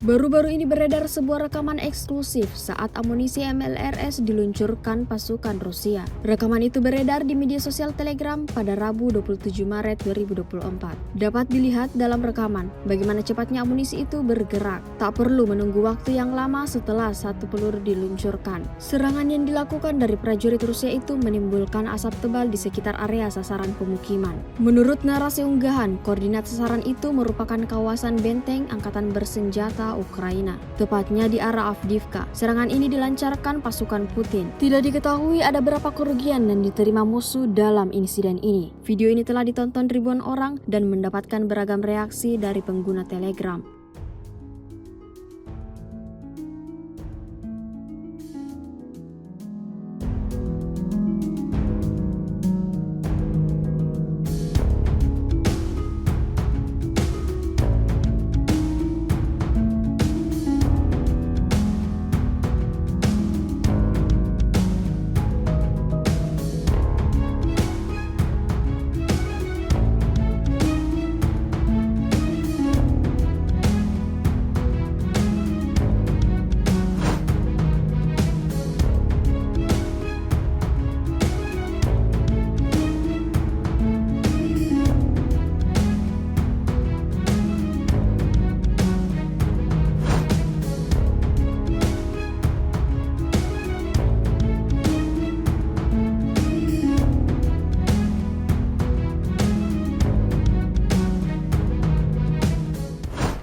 Baru-baru ini beredar sebuah rekaman eksklusif saat amunisi MLRS diluncurkan pasukan Rusia. Rekaman itu beredar di media sosial Telegram pada Rabu 27 Maret 2024. Dapat dilihat dalam rekaman bagaimana cepatnya amunisi itu bergerak. Tak perlu menunggu waktu yang lama setelah satu peluru diluncurkan. Serangan yang dilakukan dari prajurit Rusia itu menimbulkan asap tebal di sekitar area sasaran pemukiman. Menurut narasi unggahan, koordinat sasaran itu merupakan kawasan benteng angkatan bersenjata Ukraina, tepatnya di arah Avdiivka. Serangan ini dilancarkan pasukan Putin. Tidak diketahui ada berapa kerugian yang diterima musuh dalam insiden ini. Video ini telah ditonton ribuan orang dan mendapatkan beragam reaksi dari pengguna Telegram.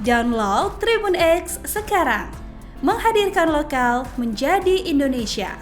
Download Tribun X sekarang, menghadirkan lokal menjadi Indonesia.